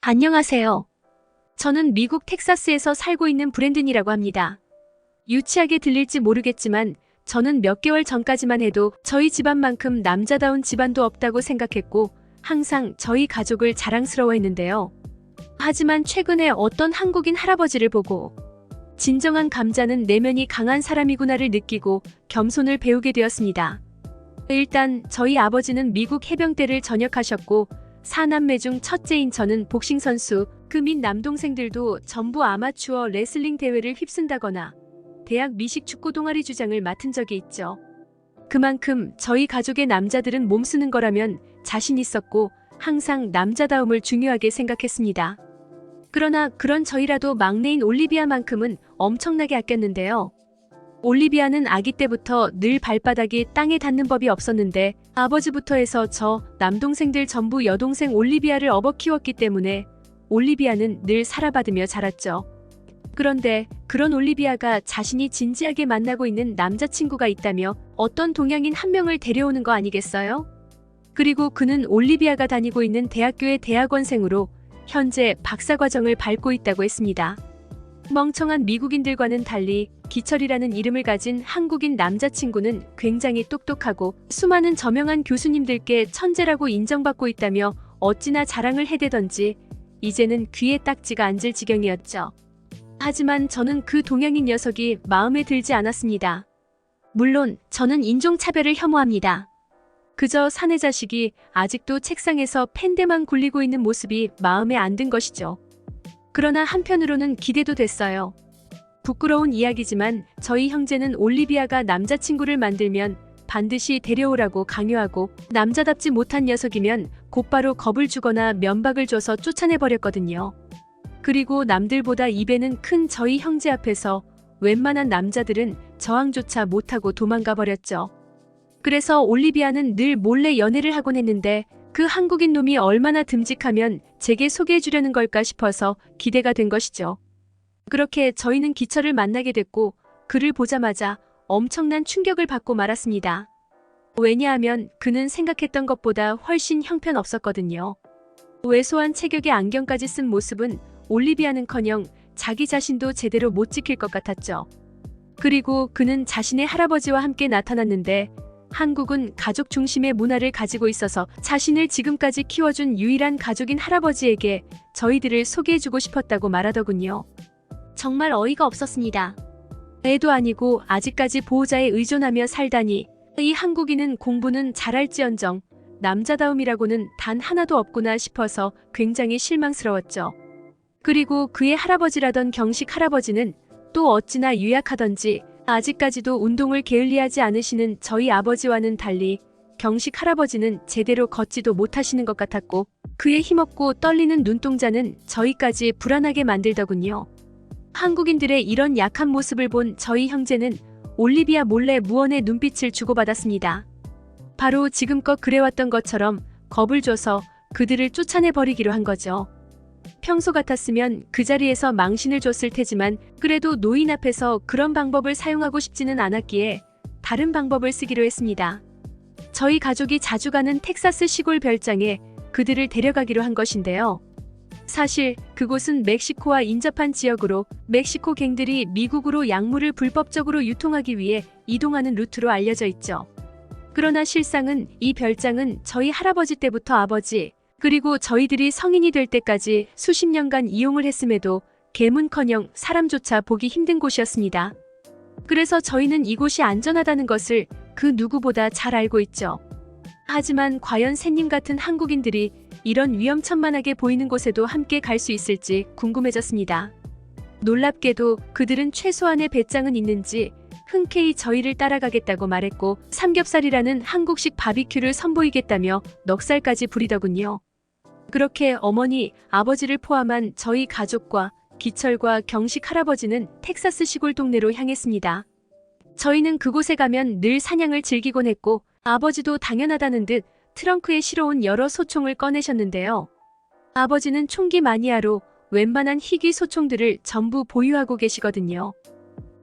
안녕하세요. 저는 미국 텍사스에서 살고 있는 브랜든이라고 합니다. 유치하게 들릴지 모르겠지만 저는 몇 개월 전까지만 해도 저희 집안만큼 남자다운 집안도 없다고 생각했고 항상 저희 가족을 자랑스러워했는데요. 하지만 최근에 어떤 한국인 할아버지를 보고 진정한 감자는 내면이 강한 사람이구나를 느끼고 겸손을 배우게 되었습니다. 일단 저희 아버지는 미국 해병대를 전역하셨고 4남매 중 첫째인 저는 복싱 선수, 그 및 남동생들도 전부 아마추어 레슬링 대회를 휩쓴다거나 대학 미식 축구 동아리 주장을 맡은 적이 있죠. 그만큼 저희 가족의 남자들은 몸쓰는 거라면 자신 있었고 항상 남자다움을 중요하게 생각했습니다. 그러나 그런 저희라도 막내인 올리비아만큼은 엄청나게 아꼈는데요. 올리비아는 아기 때부터 늘 발바닥이 땅에 닿는 법이 없었는데 아버지부터 해서 저 남동생들 전부 여동생 올리비아를 업어 키웠기 때문에 올리비아는 늘 사랑받으며 자랐죠. 그런데 그런 올리비아가 자신이 진지하게 만나고 있는 남자친구가 있다며 어떤 동양인 한 명을 데려오는 거 아니겠어요? 그리고 그는 올리비아가 다니고 있는 대학교의 대학원생으로 현재 박사과정을 밟고 있다고 했습니다. 멍청한 미국인들과는 달리 기철이라는 이름을 가진 한국인 남자친구는 굉장히 똑똑하고 수많은 저명한 교수님들께 천재라고 인정받고 있다며 어찌나 자랑을 해대던지 이제는 귀에 딱지가 앉을 지경이었죠. 하지만 저는 그 동양인 녀석이 마음에 들지 않았습니다. 물론 저는 인종차별을 혐오합니다. 그저 사내 자식이 아직도 책상에서 펜대만 굴리고 있는 모습이 마음에 안 든 것이죠. 그러나 한편으로는 기대도 됐어요. 부끄러운 이야기지만 저희 형제는 올리비아가 남자친구를 만들면 반드시 데려오라고 강요하고 남자답지 못한 녀석이면 곧바로 겁을 주거나 면박을 줘서 쫓아내버렸거든요. 그리고 남들보다 입에는 큰 저희 형제 앞에서 웬만한 남자들은 저항조차 못하고 도망가 버렸죠. 그래서 올리비아는 늘 몰래 연애를 하곤 했는데 그 한국인 놈이 얼마나 듬직하면 제게 소개해주려는 걸까 싶어서 기대가 된 것이죠. 그렇게 저희는 기철을 만나게 됐고 그를 보자마자 엄청난 충격을 받고 말았습니다. 왜냐하면 그는 생각했던 것보다 훨씬 형편없었거든요. 왜소한 체격에 안경까지 쓴 모습은 올리비아는커녕 자기 자신도 제대로 못 지킬 것 같았죠. 그리고 그는 자신의 할아버지와 함께 나타났는데 한국은 가족 중심의 문화를 가지고 있어서 자신을 지금까지 키워준 유일한 가족인 할아버지에게 저희들을 소개해주고 싶었다고 말하더군요. 정말 어이가 없었습니다. 애도 아니고 아직까지 보호자에 의존하며 살다니 이 한국인은 공부는 잘할지언정 남자다움이라고는 단 하나도 없구나 싶어서 굉장히 실망스러웠죠. 그리고 그의 할아버지라던 경식 할아버지는 또 어찌나 유약하던지 아직까지도 운동을 게을리하지 않으시는 저희 아버지와는 달리 경식 할아버지는 제대로 걷지도 못하시는 것 같았고 그의 힘없고 떨리는 눈동자는 저희까지 불안하게 만들더군요. 한국인들의 이런 약한 모습을 본 저희 형제는 올리비아 몰래 무언의 눈빛을 주고받았습니다. 바로 지금껏 그래왔던 것처럼 겁을 줘서 그들을 쫓아내버리기로 한 거죠. 평소 같았으면 그 자리에서 망신을 줬을 테지만 그래도 노인 앞에서 그런 방법을 사용하고 싶지는 않았기에 다른 방법을 쓰기로 했습니다. 저희 가족이 자주 가는 텍사스 시골 별장에 그들을 데려가기로 한 것인데요. 사실 그곳은 멕시코와 인접한 지역으로 멕시코 갱들이 미국으로 약물을 불법적으로 유통하기 위해 이동하는 루트로 알려져 있죠. 그러나 실상은 이 별장은 저희 할아버지 때부터 아버지 그리고 저희들이 성인이 될 때까지 수십 년간 이용을 했음에도 개문커녕 사람조차 보기 힘든 곳이었습니다. 그래서 저희는 이곳이 안전하다는 것을 그 누구보다 잘 알고 있죠. 하지만 과연 샌님 같은 한국인들이 이런 위험천만하게 보이는 곳에도 함께 갈 수 있을지 궁금해졌습니다. 놀랍게도 그들은 최소한의 배짱은 있는지 흔쾌히 저희를 따라가겠다고 말했고 삼겹살이라는 한국식 바비큐를 선보이겠다며 넉살까지 부리더군요. 그렇게 어머니, 아버지를 포함한 저희 가족과 기철과 경식 할아버지는 텍사스 시골 동네로 향했습니다. 저희는 그곳에 가면 늘 사냥을 즐기곤 했고 아버지도 당연하다는 듯 트렁크에 실어온 여러 소총을 꺼내셨는데요. 아버지는 총기 마니아로 웬만한 희귀 소총들을 전부 보유하고 계시거든요.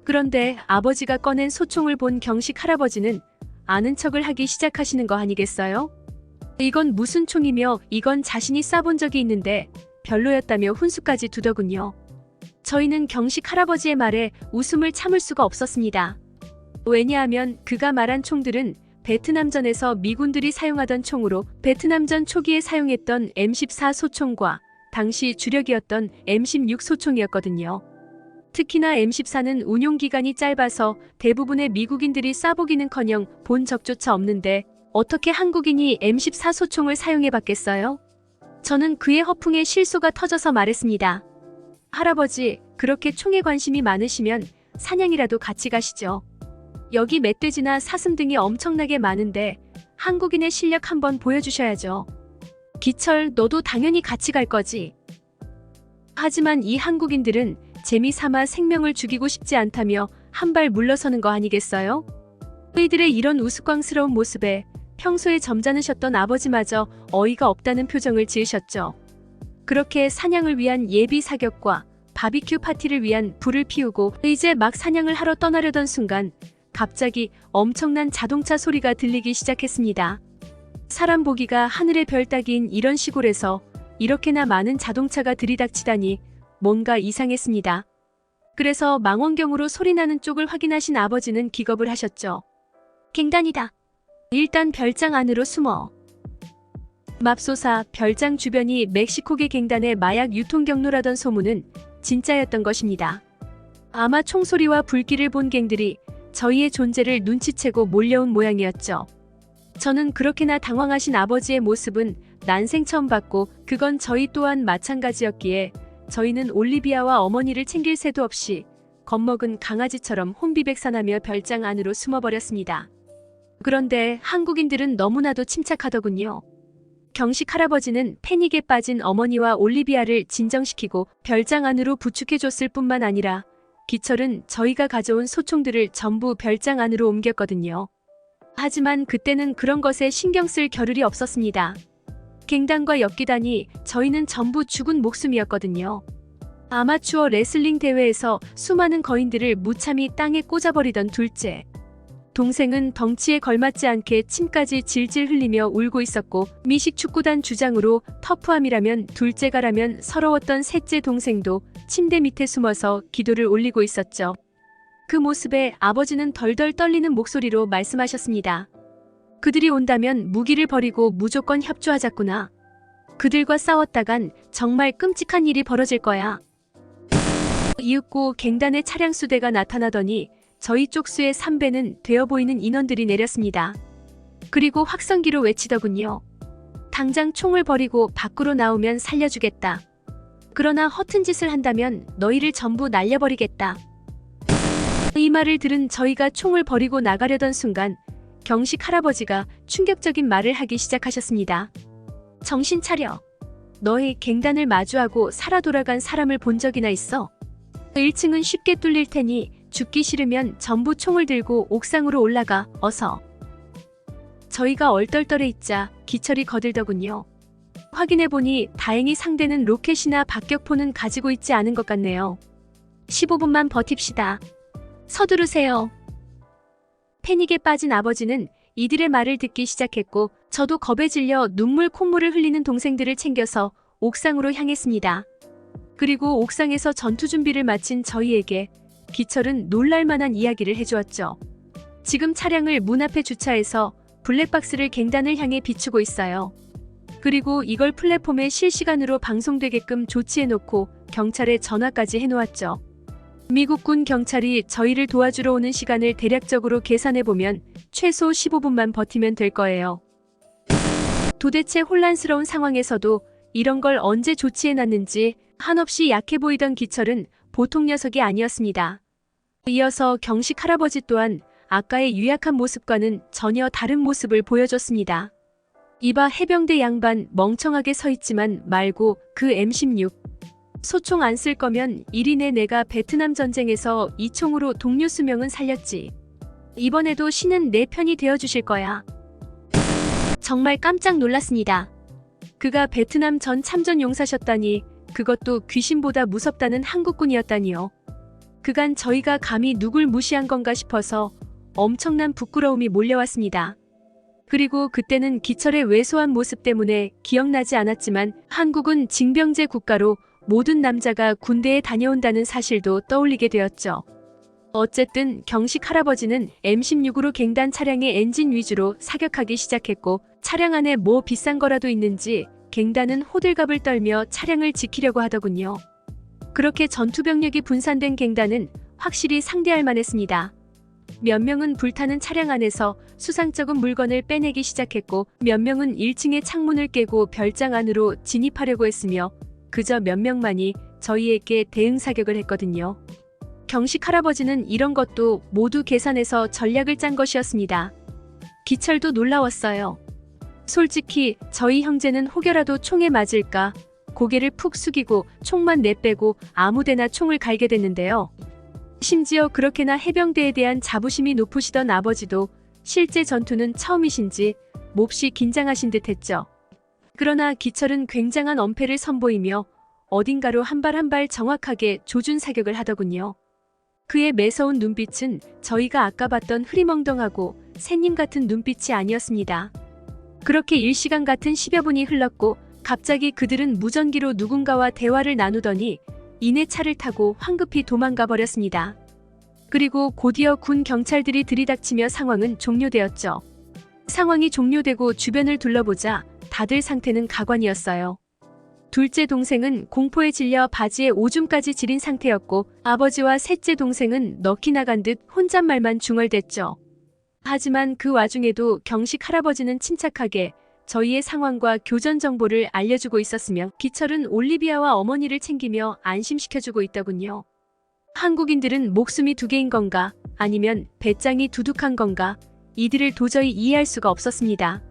그런데 아버지가 꺼낸 소총을 본 경식 할아버지는 아는 척을 하기 시작하시는 거 아니겠어요? 이건 무슨 총이며 이건 자신이 쏴본 적이 있는데 별로였다며 훈수까지 두더군요. 저희는 경식 할아버지의 말에 웃음을 참을 수가 없었습니다. 왜냐하면 그가 말한 총들은 베트남전에서 미군들이 사용하던 총으로 베트남전 초기에 사용했던 M14 소총과 당시 주력이었던 M16 소총이었거든요. 특히나 M14는 운용기간이 짧아서 대부분의 미국인들이 쏴보기는커녕 본 적조차 없는데 어떻게 한국인이 M14 소총을 사용해봤겠어요? 저는 그의 허풍에 실소가 터져서 말했습니다. 할아버지, 그렇게 총에 관심이 많으시면 사냥이라도 같이 가시죠. 여기 멧돼지나 사슴 등이 엄청나게 많은데 한국인의 실력 한번 보여주셔야죠. 기철, 너도 당연히 같이 갈 거지. 하지만 이 한국인들은 재미삼아 생명을 죽이고 싶지 않다며 한 발 물러서는 거 아니겠어요? 그이들의 이런 우스꽝스러운 모습에 평소에 점잖으셨던 아버지마저 어이가 없다는 표정을 지으셨죠. 그렇게 사냥을 위한 예비 사격과 바비큐 파티를 위한 불을 피우고 이제 막 사냥을 하러 떠나려던 순간 갑자기 엄청난 자동차 소리가 들리기 시작했습니다. 사람 보기가 하늘의 별 따기인 이런 시골에서 이렇게나 많은 자동차가 들이닥치다니 뭔가 이상했습니다. 그래서 망원경으로 소리나는 쪽을 확인하신 아버지는 기겁을 하셨죠. 갱단이다. 일단 별장 안으로 숨어. 맙소사, 별장 주변이 멕시코계 갱단의 마약 유통 경로라던 소문은 진짜였던 것입니다. 아마 총소리와 불길을 본 갱들이 저희의 존재를 눈치채고 몰려온 모양이었죠. 저는 그렇게나 당황하신 아버지의 모습은 난생 처음 봤고 그건 저희 또한 마찬가지였기에 저희는 올리비아와 어머니를 챙길 새도 없이 겁먹은 강아지처럼 혼비백산하며 별장 안으로 숨어버렸습니다. 그런데 한국인들은 너무나도 침착하더군요. 경식 할아버지는 패닉에 빠진 어머니와 올리비아를 진정시키고 별장 안으로 부축해줬을 뿐만 아니라 기철은 저희가 가져온 소총들을 전부 별장 안으로 옮겼거든요. 하지만 그때는 그런 것에 신경 쓸 겨를이 없었습니다. 갱단과 엮이다니 저희는 전부 죽은 목숨이었거든요. 아마추어 레슬링 대회에서 수많은 거인들을 무참히 땅에 꽂아버리던 둘째. 동생은 덩치에 걸맞지 않게 침까지 질질 흘리며 울고 있었고 미식축구단 주장으로 터프함이라면 둘째가라면 서러웠던 셋째 동생도 침대 밑에 숨어서 기도를 올리고 있었죠. 그 모습에 아버지는 덜덜 떨리는 목소리로 말씀하셨습니다. 그들이 온다면 무기를 버리고 무조건 협조하자꾸나. 그들과 싸웠다간 정말 끔찍한 일이 벌어질 거야. 이윽고 갱단의 차량 수대가 나타나더니 저희 쪽수의 3배는 되어 보이는 인원들이 내렸습니다. 그리고 확성기로 외치더군요. 당장 총을 버리고 밖으로 나오면 살려주겠다. 그러나 허튼 짓을 한다면 너희를 전부 날려버리겠다. 이 말을 들은 저희가 총을 버리고 나가려던 순간 경식 할아버지가 충격적인 말을 하기 시작하셨습니다. 정신 차려. 너희 갱단을 마주하고 살아 돌아간 사람을 본 적이나 있어? 1층은 쉽게 뚫릴 테니 죽기 싫으면 전부 총을 들고 옥상으로 올라가, 어서. 저희가 얼떨떨해 있자 기철이 거들더군요. 확인해보니 다행히 상대는 로켓이나 박격포는 가지고 있지 않은 것 같네요. 15분만 버팁시다. 서두르세요. 패닉에 빠진 아버지는 이들의 말을 듣기 시작했고 저도 겁에 질려 눈물 콧물을 흘리는 동생들을 챙겨서 옥상으로 향했습니다. 그리고 옥상에서 전투 준비를 마친 저희에게 기철은 놀랄만한 이야기를 해주었죠. 지금 차량을 문 앞에 주차해서 블랙박스를 갱단을 향해 비추고 있어요. 그리고 이걸 플랫폼에 실시간으로 방송되게끔 조치해놓고 경찰에 전화까지 해놓았죠. 미국군 경찰이 저희를 도와주러 오는 시간을 대략적으로 계산해보면 최소 15분만 버티면 될 거예요. 도대체 혼란스러운 상황에서도 이런 걸 언제 조치해놨는지 한없이 약해 보이던 기철은 보통 녀석이 아니었습니다. 이어서 경식 할아버지 또한 아까의 유약한 모습과는 전혀 다른 모습을 보여줬습니다. 이봐 해병대 양반 멍청하게 서 있지만 말고 그 M16. 소총 안 쓸 거면 1인에 내가 베트남 전쟁에서 이 총으로 동료 수명은 살렸지. 이번에도 신은 내 편이 되어주실 거야. 정말 깜짝 놀랐습니다. 그가 베트남 전 참전 용사셨다니 그것도 귀신보다 무섭다는 한국군이었다니요. 그간 저희가 감히 누굴 무시한 건가 싶어서 엄청난 부끄러움이 몰려왔습니다. 그리고 그때는 기철의 왜소한 모습 때문에 기억나지 않았지만 한국은 징병제 국가로 모든 남자가 군대에 다녀온다는 사실도 떠올리게 되었죠. 어쨌든 경식 할아버지는 M16으로 갱단 차량의 엔진 위주로 사격하기 시작했고 차량 안에 뭐 비싼 거라도 있는지 갱단은 호들갑을 떨며 차량을 지키려고 하더군요. 그렇게 전투병력이 분산된 갱단은 확실히 상대할 만했습니다. 몇 명은 불타는 차량 안에서 수상쩍은 물건을 빼내기 시작했고 몇 명은 1층의 창문을 깨고 별장 안으로 진입하려고 했으며 그저 몇 명만이 저희에게 대응 사격을 했거든요. 경식 할아버지는 이런 것도 모두 계산해서 전략을 짠 것이었습니다. 기철도 놀라웠어요. 솔직히 저희 형제는 혹여라도 총에 맞을까 고개를 푹 숙이고 총만 내빼고 아무데나 총을 갈게 됐는데요. 심지어 그렇게나 해병대에 대한 자부심이 높으시던 아버지도 실제 전투는 처음이신지 몹시 긴장하신 듯 했죠. 그러나 기철은 굉장한 엄폐를 선보이며 어딘가로 한 발 한 발 정확하게 조준 사격을 하더군요. 그의 매서운 눈빛은 저희가 아까 봤던 흐리멍덩하고 새님 같은 눈빛이 아니었습니다. 그렇게 일시간 같은 10여 분이 흘렀고 갑자기 그들은 무전기로 누군가와 대화를 나누더니 이내 차를 타고 황급히 도망가 버렸습니다. 그리고 곧이어 군 경찰들이 들이닥치며 상황은 종료되었죠. 상황이 종료되고 주변을 둘러보자 다들 상태는 가관이었어요. 둘째 동생은 공포에 질려 바지에 오줌까지 지린 상태였고 아버지와 셋째 동생은 넋이 나간 듯 혼잣말만 중얼댔죠. 하지만 그 와중에도 경식 할아버지는 침착하게 저희의 상황과 교전 정보를 알려주고 있었으며 기철은 올리비아와 어머니를 챙기며 안심시켜주고 있더군요. 한국인들은 목숨이 두 개인 건가 아니면 배짱이 두둑한 건가 이들을 도저히 이해할 수가 없었습니다.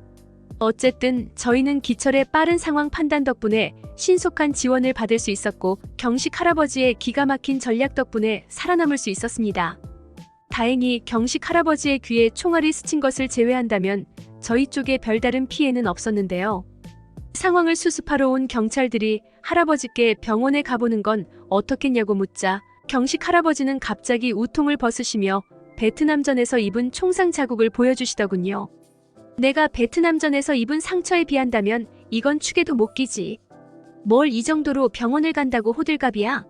어쨌든 저희는 기철의 빠른 상황 판단 덕분에 신속한 지원을 받을 수 있었고 경식 할아버지의 기가 막힌 전략 덕분에 살아남을 수 있었습니다. 다행히 경식 할아버지의 귀에 총알이 스친 것을 제외한다면 저희 쪽에 별다른 피해는 없었는데요. 상황을 수습하러 온 경찰들이 할아버지께 병원에 가보는 건 어떻겠냐고 묻자 경식 할아버지는 갑자기 우통을 벗으시며 베트남전에서 입은 총상 자국을 보여주시더군요. 내가 베트남전에서 입은 상처에 비한다면 이건 축에도 못 끼지. 뭘 이 정도로 병원을 간다고 호들갑이야?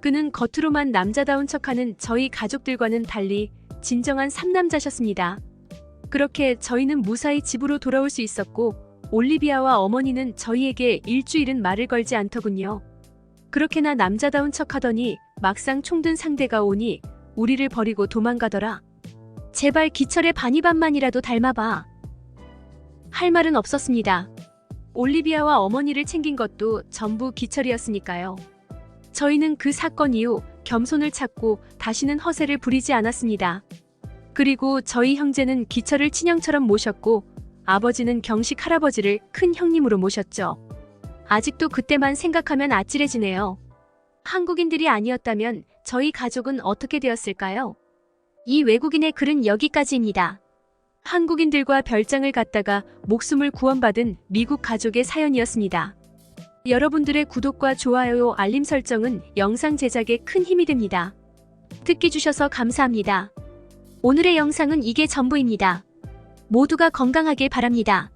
그는 겉으로만 남자다운 척하는 저희 가족들과는 달리 진정한 상남자셨습니다. 그렇게 저희는 무사히 집으로 돌아올 수 있었고 올리비아와 어머니는 저희에게 일주일은 말을 걸지 않더군요. 그렇게나 남자다운 척하더니 막상 총든 상대가 오니 우리를 버리고 도망가더라. 제발 기철의 반이반만이라도 닮아봐. 할 말은 없었습니다. 올리비아와 어머니를 챙긴 것도 전부 기철이었으니까요. 저희는 그 사건 이후 겸손을 찾고 다시는 허세를 부리지 않았습니다. 그리고 저희 형제는 기철을 친형처럼 모셨고 아버지는 경식 할아버지를 큰 형님으로 모셨죠. 아직도 그때만 생각하면 아찔해지네요. 한국인들이 아니었다면 저희 가족은 어떻게 되었을까요? 이 외국인의 글은 여기까지입니다. 한국인들과 별장을 갔다가 목숨을 구원받은 미국 가족의 사연이었습니다. 여러분들의 구독과 좋아요, 알림 설정은 영상 제작에 큰 힘이 됩니다. 듣기 주셔서 감사합니다. 오늘의 영상은 이게 전부입니다. 모두가 건강하길 바랍니다.